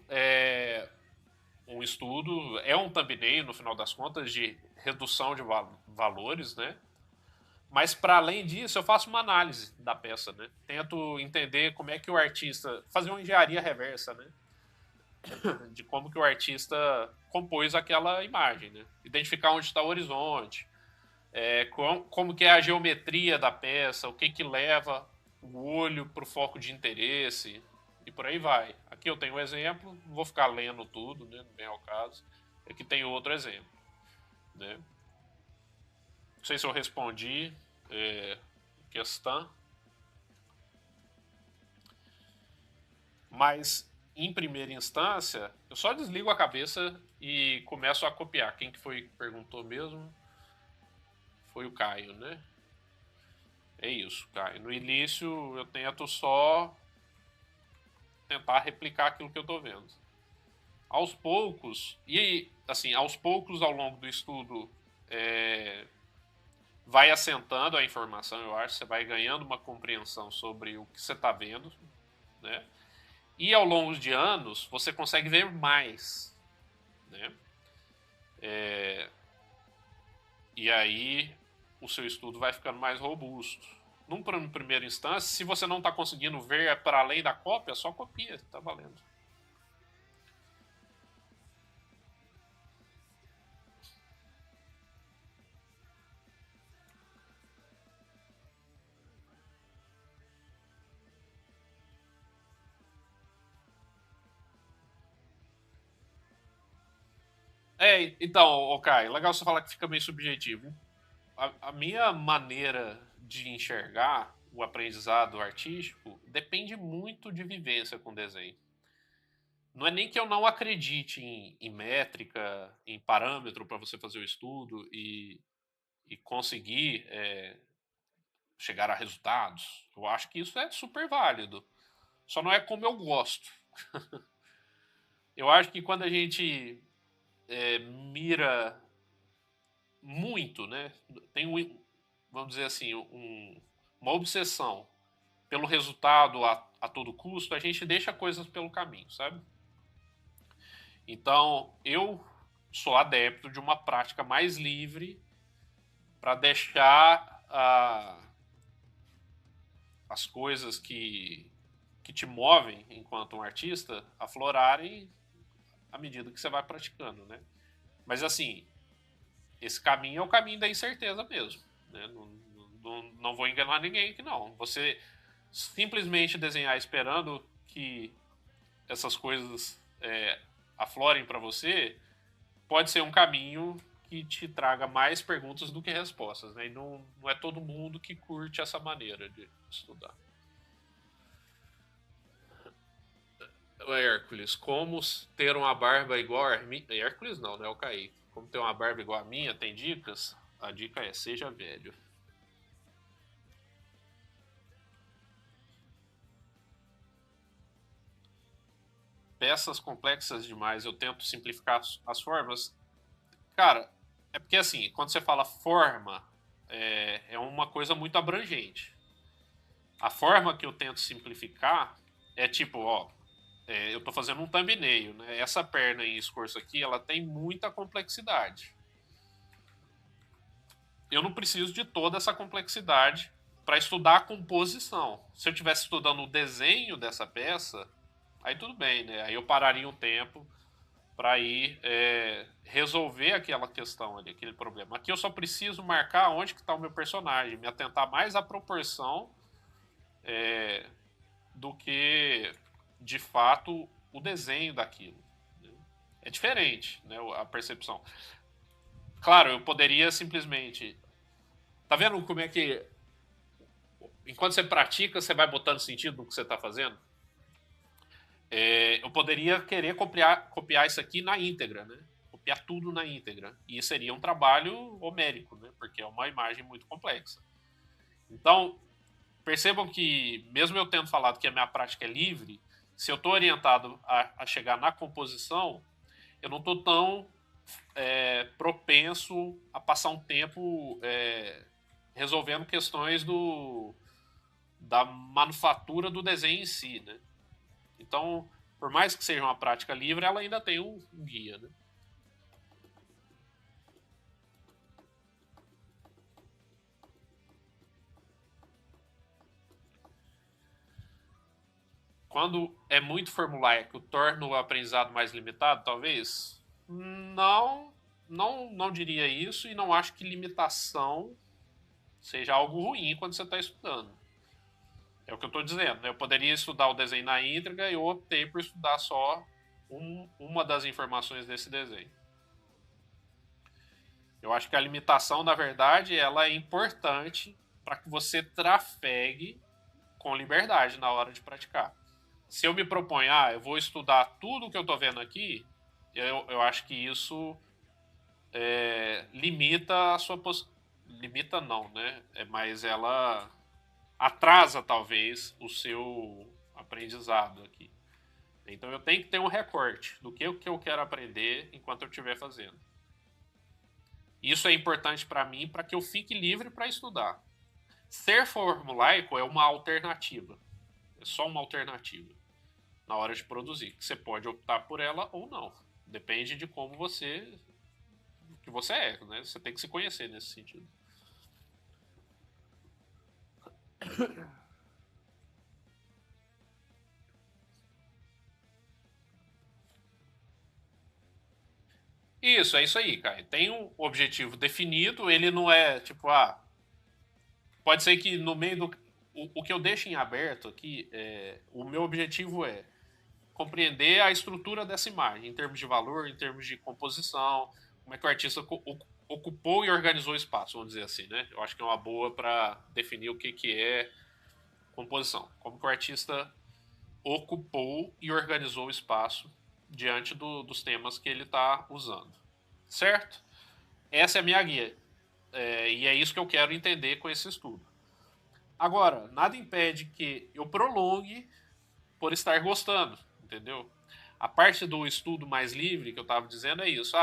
um estudo, é um thumbnail, no final das contas, de redução de valores, né? Mas, para além disso, eu faço uma análise da peça, né? Tento entender como é que o artista... Fazer uma engenharia reversa, né? De como que o artista compôs aquela imagem, né? Identificar onde está o horizonte, como que é a geometria da peça, o que que leva o olho para o foco de interesse, e por aí vai. Aqui eu tenho um exemplo, não vou ficar lendo tudo, né, não vem ao caso. Aqui tem outro exemplo. Né? Não sei se eu respondi questão, mas em primeira instância, eu só desligo a cabeça e começo a copiar. Quem que foi que perguntou mesmo? Foi o Caio, né? É isso, Caio. No início eu tento só tentar replicar aquilo que eu estou vendo. Aos poucos, e assim, aos poucos ao longo do estudo, vai assentando a informação, eu acho, você vai ganhando uma compreensão sobre o que você está vendo, né? E ao longo de anos, você consegue ver mais, né? E aí o seu estudo vai ficando mais robusto. Num primeira instância, se você não está conseguindo ver para além da cópia, só copia, está valendo. Então, ok, legal você falar que fica meio subjetivo. A minha maneira de enxergar o aprendizado artístico depende muito de vivência com desenho. Não é nem que eu não acredite em métrica, em parâmetro para você fazer o estudo e conseguir chegar a resultados. Eu acho que isso é super válido. Só não é como eu gosto. Eu acho que quando a gente mira muito, né? Tem vamos dizer assim, uma obsessão pelo resultado a todo custo, a gente deixa coisas pelo caminho, sabe? Então, eu sou adepto de uma prática mais livre para deixar as coisas que te movem enquanto um artista aflorarem à medida que você vai praticando, né? Mas assim, esse caminho é o caminho da incerteza mesmo, né? Não vou enganar ninguém aqui não. Você simplesmente desenhar esperando que essas coisas aflorem para você pode ser um caminho que te traga mais perguntas do que respostas, né? E não é todo mundo que curte essa maneira de estudar. Hércules, como ter uma barba igual a minha? Hércules não, né? Eu caí. Como ter uma barba igual a minha, tem dicas? A dica é, seja velho. Peças complexas demais, eu tento simplificar as formas. Cara, É porque assim, quando você fala forma, é uma coisa muito abrangente. A forma que eu tento simplificar é tipo, ó, eu estou fazendo um thumbnail, né? Essa perna em escorço aqui, ela tem muita complexidade. Eu não preciso de toda essa complexidade para estudar a composição. Se eu estivesse estudando o desenho dessa peça, aí tudo bem, né? Aí eu pararia um tempo para ir resolver aquela questão ali, aquele problema. Aqui eu só preciso marcar onde que está o meu personagem, me atentar mais à proporção do que, de fato, o desenho daquilo. É diferente, né, a percepção. Claro, eu poderia simplesmente... Tá vendo como é que... Enquanto você pratica, você vai botando sentido no que você está fazendo? Eu poderia querer copiar isso aqui na íntegra, né? Copiar tudo na íntegra. E seria um trabalho homérico, né? Porque é uma imagem muito complexa. Então, percebam que, mesmo eu tendo falado que a minha prática é livre, se eu estou orientado a chegar na composição, eu não estou tão propenso a passar um tempo resolvendo questões da manufatura do desenho em si, né? Então, por mais que seja uma prática livre, ela ainda tem um guia, né? Quando é muito formulaico, torna o aprendizado mais limitado, talvez? Não, não diria isso e não acho que limitação seja algo ruim quando você está estudando. É o que eu estou dizendo. Né? Eu poderia estudar o desenho na íntegra e eu optei por estudar só uma das informações desse desenho. Eu acho que a limitação, na verdade, ela é importante para que você trafegue com liberdade na hora de praticar. Se eu me proponho, eu vou estudar tudo que eu estou vendo aqui, eu acho que isso limita a sua limita não, né? Mas ela atrasa talvez o seu aprendizado aqui. Então eu tenho que ter um recorte do que eu quero aprender enquanto eu estiver fazendo. Isso é importante para mim para que eu fique livre para estudar. Ser formulaico é uma alternativa. É só uma alternativa na hora de produzir. Você pode optar por ela ou não. Depende de como que você é, né? Você tem que se conhecer nesse sentido. Isso, é isso aí, cara. Tem um objetivo definido, ele não é tipo, pode ser que no meio do. O que eu deixo em aberto aqui, o meu objetivo é compreender a estrutura dessa imagem, em termos de valor, em termos de composição, como é que o artista ocupou e organizou o espaço, vamos dizer assim, né? Eu acho que é uma boa para definir o que é composição. Como que o artista ocupou e organizou o espaço diante dos temas que ele está usando. Certo? Essa é a minha guia. E é isso que eu quero entender com esse estudo. Agora, nada impede que eu prolongue por estar gostando, entendeu? A parte do estudo mais livre que eu estava dizendo é isso.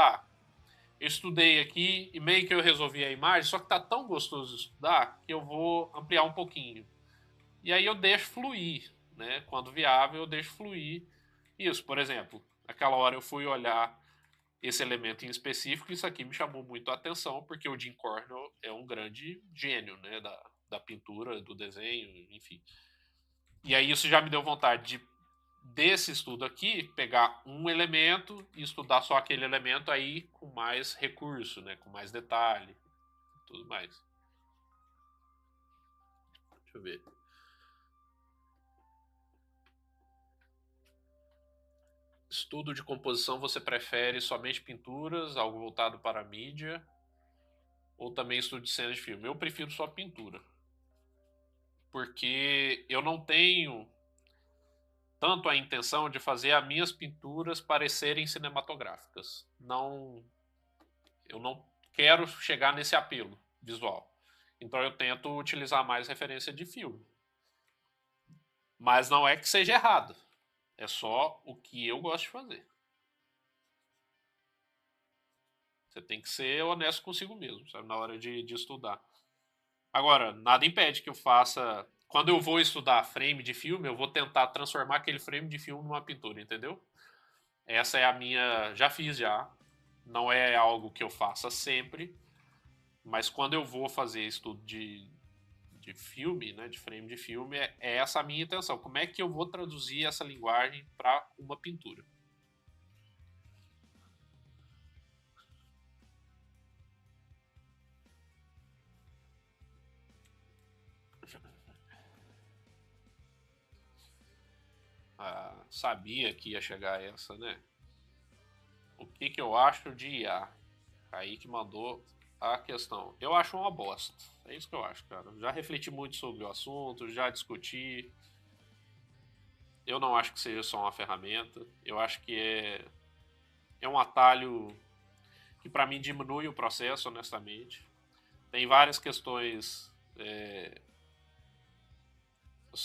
Eu estudei aqui e meio que eu resolvi a imagem, só que tá tão gostoso de estudar que eu vou ampliar um pouquinho. E aí eu deixo fluir, né? Quando viável, eu deixo fluir isso. Por exemplo, aquela hora eu fui olhar esse elemento em específico, isso aqui me chamou muito a atenção, porque o Jim Cornell é um grande gênio, né? Da pintura, do desenho, enfim. E aí isso já me deu vontade de, desse estudo aqui, pegar um elemento e estudar só aquele elemento aí com mais recurso, né? Com mais detalhe, tudo mais. Deixa eu ver. Estudo de composição, você prefere somente pinturas, algo voltado para a mídia, ou também estudo de cenas de filme? Eu prefiro só pintura, porque eu não tenho tanto a intenção de fazer as minhas pinturas parecerem cinematográficas. Não, eu não quero chegar nesse apelo visual. Então eu tento utilizar mais referência de filme. Mas não é que seja errado. É só o que eu gosto de fazer. Você tem que ser honesto consigo mesmo, sabe, na hora de estudar. Agora, nada impede que eu faça. Quando eu vou estudar frame de filme, eu vou tentar transformar aquele frame de filme numa pintura, entendeu? Essa é a minha. Já fiz já. Não é algo que eu faça sempre, mas quando eu vou fazer estudo de filme, né, de frame de filme, é essa a minha intenção. Como é que eu vou traduzir essa linguagem para uma pintura? Ah, sabia que ia chegar essa, né? O que, que eu acho de IA? Aí que mandou a questão. Eu acho uma bosta. É isso que eu acho, cara. Já refleti muito sobre o assunto, já discuti. Eu não acho que seja só uma ferramenta. Eu acho que é um atalho que para mim diminui o processo, honestamente. Tem várias questões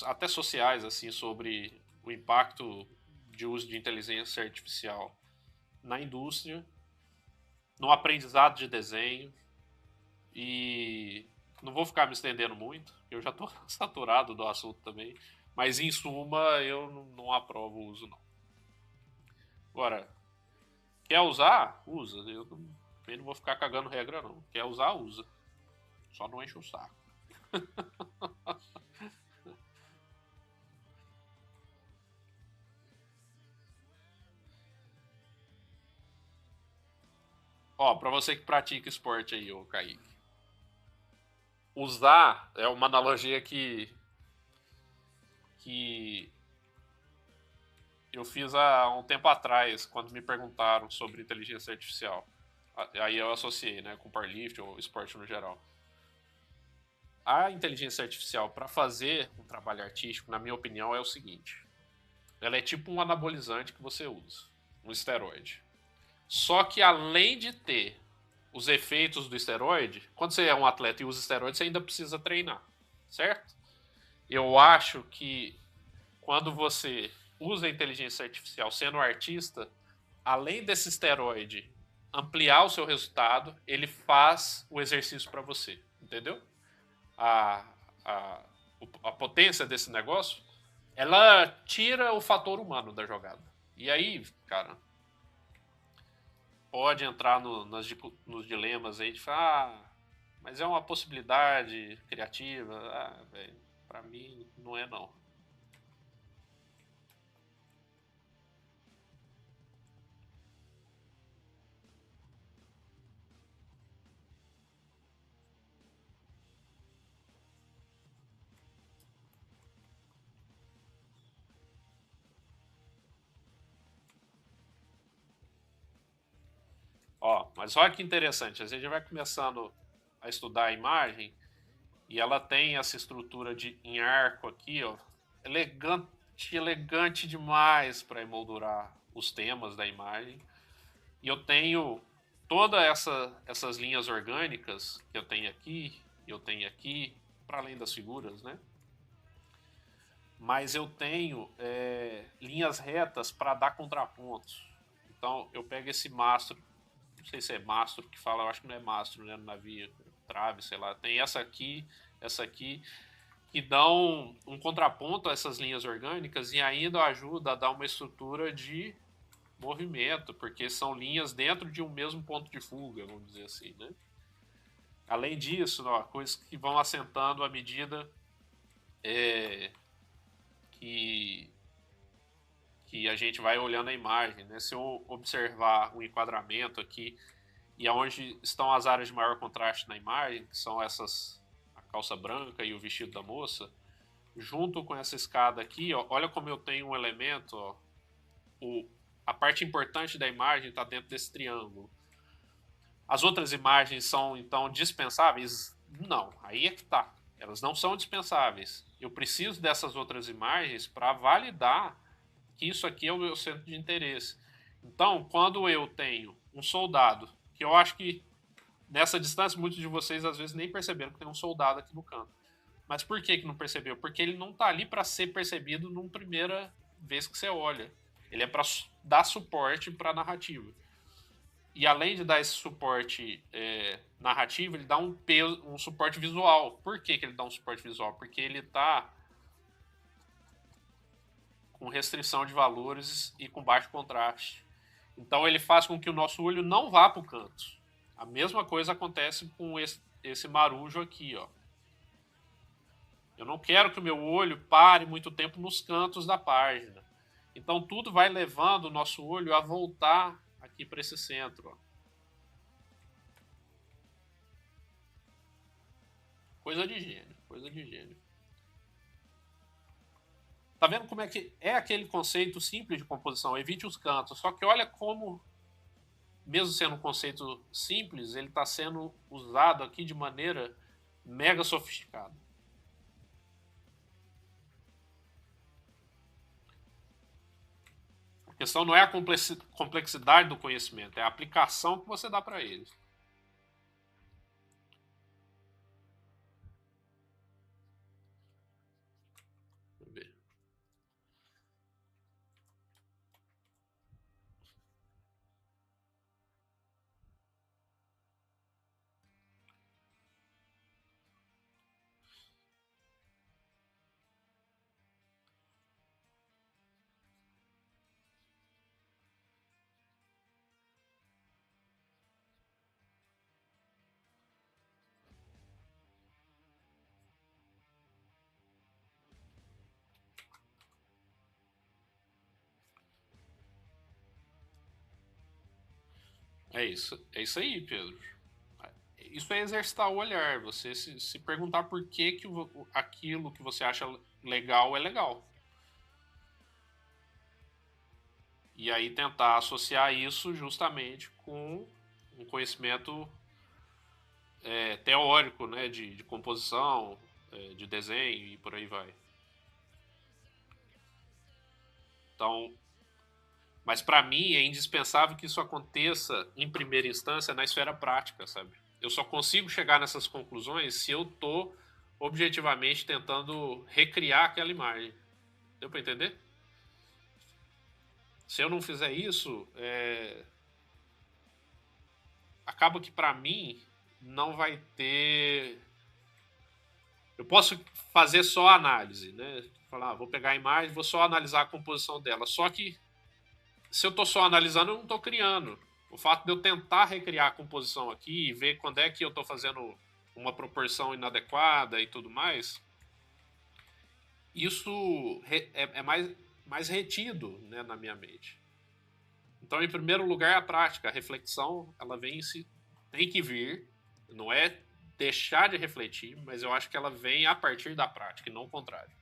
até sociais assim sobre o impacto de uso de inteligência artificial na indústria, no aprendizado de desenho e não vou ficar me estendendo muito, eu já estou saturado do assunto também, mas em suma eu não aprovo o uso não. Agora, quer usar? Usa. Eu não vou ficar cagando regra não. Quer usar? Usa. Só não enche o saco. Ó, pra você que pratica esporte aí, ô Kaique. Usar é uma analogia que eu fiz há um tempo atrás, quando me perguntaram sobre inteligência artificial. Aí eu associei, né, com powerlifting ou esporte no geral. A inteligência artificial, para fazer um trabalho artístico, na minha opinião, é o seguinte: ela é tipo um anabolizante que você usa, um esteroide. Só que além de ter os efeitos do esteroide, quando você é um atleta e usa esteroide, você ainda precisa treinar, certo? Eu acho que quando você usa a inteligência artificial sendo um artista, além desse esteroide ampliar o seu resultado, ele faz o exercício para você, entendeu? A, a, a potência desse negócio, ela tira o fator humano da jogada. E aí, cara, pode entrar nos dilemas aí de falar, mas é uma possibilidade criativa. Ah, velho, pra mim não é não. Ó, mas olha que interessante, a gente vai começando a estudar a imagem e ela tem essa estrutura em arco aqui, ó, elegante, elegante demais para emoldurar os temas da imagem. E eu tenho todas essas linhas orgânicas que eu tenho aqui, para além das figuras, né? Mas eu tenho linhas retas para dar contrapontos. Então eu pego esse mastro, não sei se é mastro que fala, eu acho que não é mastro, né? No navio, trave, sei lá. Tem essa aqui, que dão um contraponto a essas linhas orgânicas e ainda ajuda a dar uma estrutura de movimento, porque são linhas dentro de um mesmo ponto de fuga, vamos dizer assim, né? Além disso, ó, coisas que vão assentando à medida é, que, que a gente vai olhando a imagem, né? Se eu observar o enquadramento aqui e aonde estão as áreas de maior contraste na imagem, que são essas a calça branca e o vestido da moça, junto com essa escada aqui, ó, olha como eu tenho um elemento, ó, o, a parte importante da imagem está dentro desse triângulo. As outras imagens são então dispensáveis? Não, aí é que tá. Elas não são dispensáveis. Eu preciso dessas outras imagens para validar que isso aqui é o meu centro de interesse. Então, quando eu tenho um soldado, que eu acho que nessa distância muitos de vocês às vezes nem perceberam que tem um soldado aqui no canto. Mas por que não percebeu? Porque ele não está ali para ser percebido numa primeira vez que você olha. Ele é para dar suporte para a narrativa. E além de dar esse suporte narrativo, ele dá um suporte visual. Por que ele dá um suporte visual? Porque ele está com restrição de valores e com baixo contraste. Então ele faz com que o nosso olho não vá para o canto. A mesma coisa acontece com esse marujo aqui, ó. Eu não quero que o meu olho pare muito tempo nos cantos da página. Então tudo vai levando o nosso olho a voltar aqui para esse centro, ó. Coisa de gênio, coisa de gênio. Tá vendo como é que é aquele conceito simples de composição? Evite os cantos. Só que olha como, mesmo sendo um conceito simples, ele está sendo usado aqui de maneira mega sofisticada. A questão não é a complexidade do conhecimento, é a aplicação que você dá para ele. Vamos ver. É isso aí, Pedro. Isso é exercitar o olhar. Você se perguntar por que aquilo que você acha legal é legal. E aí tentar associar isso justamente com um conhecimento teórico, né, de composição, de desenho e por aí vai. Então, mas para mim é indispensável que isso aconteça em primeira instância na esfera prática, sabe? Eu só consigo chegar nessas conclusões se eu tô objetivamente tentando recriar aquela imagem. Deu para entender? Se eu não fizer isso, acaba que para mim não vai ter. Eu posso fazer só a análise, né? Falar, vou pegar a imagem, vou só analisar a composição dela. Só que se eu estou só analisando, eu não estou criando. O fato de eu tentar recriar a composição aqui e ver quando é que eu estou fazendo uma proporção inadequada e tudo mais, isso é mais retido, né, na minha mente. Então, em primeiro lugar, a prática, a reflexão, ela tem que vir, não é deixar de refletir, mas eu acho que ela vem a partir da prática e não o contrário.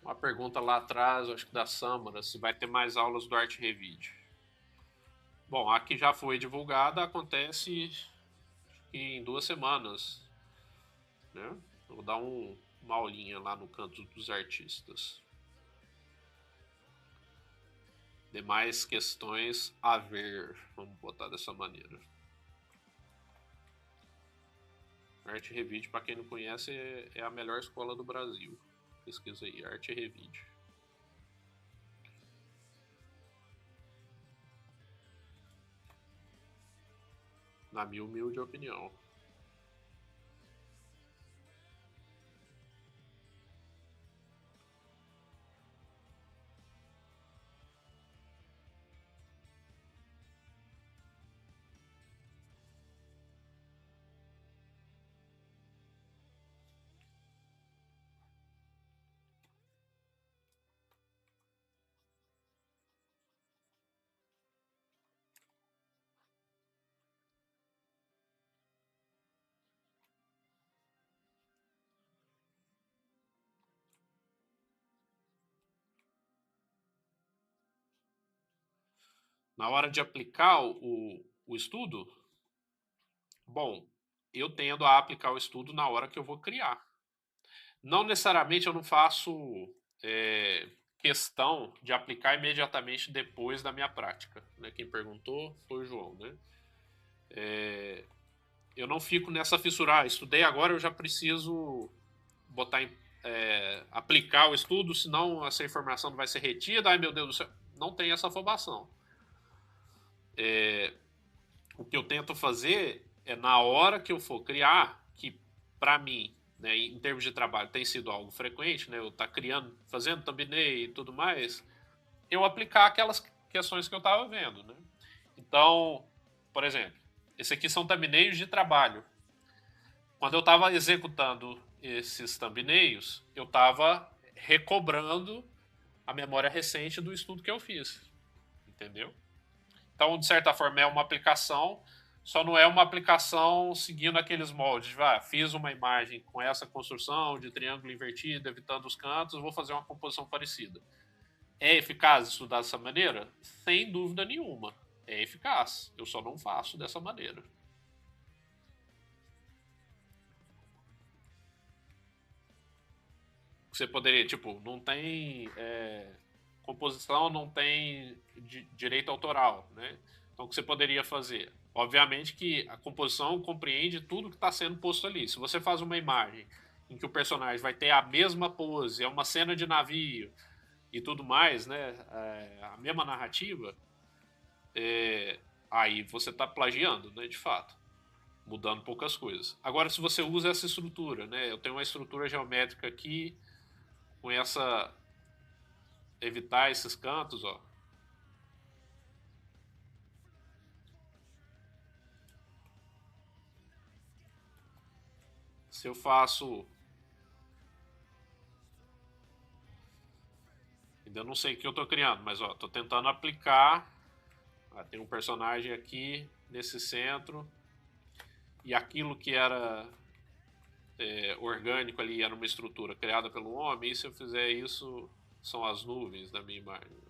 Uma pergunta lá atrás, acho que da Samara, se vai ter mais aulas do Arte Revide. Bom, a que já foi divulgada acontece em 2 semanas, né? Vou dar uma aulinha lá no canto dos artistas. Demais questões a ver, vamos botar dessa maneira. Arte Revide, para quem não conhece, é a melhor escola do Brasil. Pesquisa aí, Arte Revide. Na minha humilde opinião. Na hora de aplicar o estudo, bom, eu tendo a aplicar o estudo na hora que eu vou criar. Não necessariamente eu não faço é, questão de aplicar imediatamente depois da minha prática. Né? Quem perguntou foi o João. Né? Eu não fico nessa fissura. Estudei agora, eu já preciso botar aplicar o estudo, senão essa informação não vai ser retida. Ai meu Deus do céu. Não tem essa afobação. O que eu tento fazer é na hora que eu for criar, que para mim, né, em termos de trabalho, tem sido algo frequente, né, eu estar criando, fazendo thumbnail e tudo mais, eu aplicar aquelas questões que eu estava vendo. Né? Então, por exemplo, esse aqui são thumbnails de trabalho. Quando eu estava executando esses thumbnails, eu estava recobrando a memória recente do estudo que eu fiz. Entendeu? Então, de certa forma, é uma aplicação, só não é uma aplicação seguindo aqueles moldes. Fiz uma imagem com essa construção de triângulo invertido, evitando os cantos, vou fazer uma composição parecida. É eficaz estudar dessa maneira? Sem dúvida nenhuma. É eficaz. Eu só não faço dessa maneira. Você poderia, tipo, não tem composição, não tem direito autoral, né? Então, o que você poderia fazer? Obviamente que a composição compreende tudo que está sendo posto ali. Se você faz uma imagem em que o personagem vai ter a mesma pose, é uma cena de navio e tudo mais, né? A mesma narrativa, aí você está plagiando, né? De fato, mudando poucas coisas. Agora, se você usa essa estrutura, né? Eu tenho uma estrutura geométrica aqui com essa evitar esses cantos, ó. Se eu faço, ainda não sei o que eu estou criando, mas ó, tô tentando aplicar. Tem um personagem aqui nesse centro e aquilo que era orgânico ali era uma estrutura criada pelo homem. E se eu fizer isso, são as nuvens da minha imagem.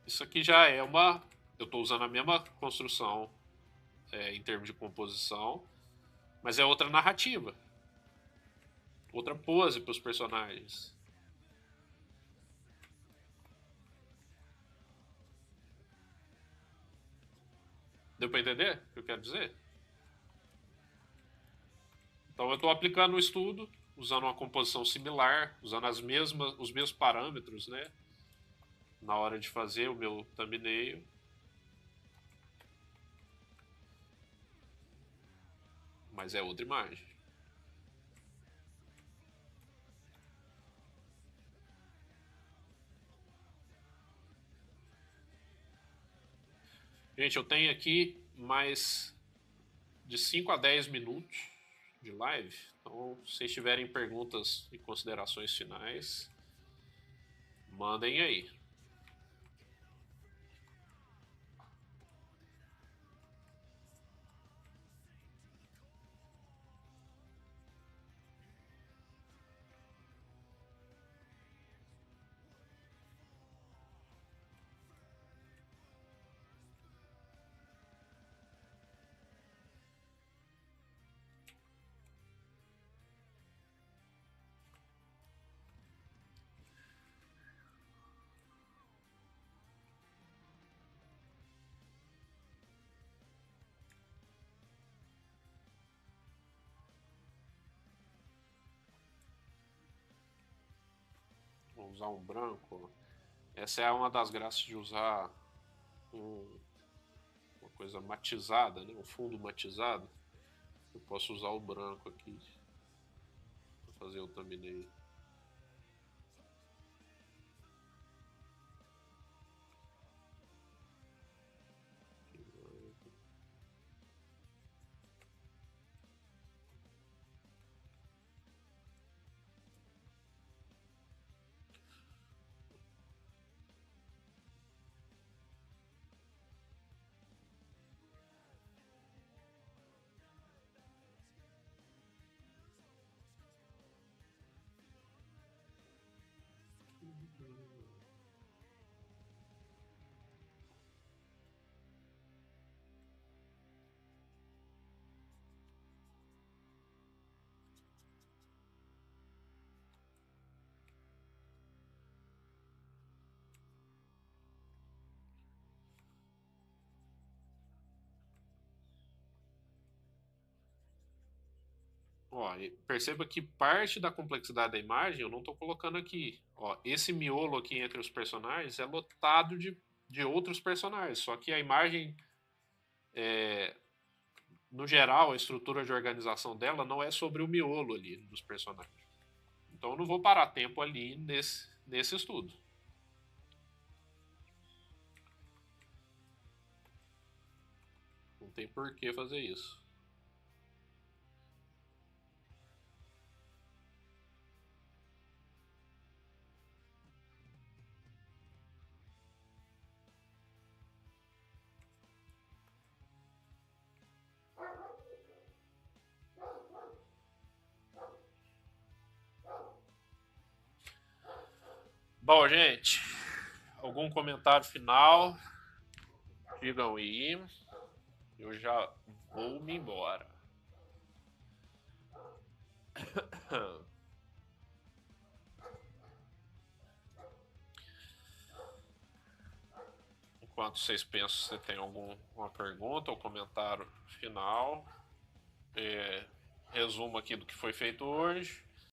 Isso aqui já é uma. Eu estou usando a mesma construção em termos de composição, mas é outra narrativa, outra pose para os personagens. Deu para entender o que eu quero dizer? Então eu estou aplicando o estudo, usando uma composição similar, usando os mesmos parâmetros, né? Na hora de fazer o meu thumbnail. Mas é outra imagem. Gente, eu tenho aqui mais de 5 a 10 minutos de live. Então, se vocês tiverem perguntas e considerações finais, mandem aí. Vou usar um branco. Essa é uma das graças de usar uma coisa matizada, né? Um fundo matizado. Eu posso usar o branco aqui para fazer o thumbnail. Ó, perceba que parte da complexidade da imagem eu não estou colocando aqui. Ó, esse miolo aqui entre os personagens é lotado de outros personagens. Só que a imagem, no geral, a estrutura de organização dela não é sobre o miolo ali dos personagens. Então eu não vou parar tempo ali nesse estudo. Não tem por que fazer isso. Bom, gente, algum comentário final? Digam aí. Eu já vou me embora. Enquanto vocês pensam, se você tem alguma pergunta ou comentário final. Resumo aqui do que foi feito hoje.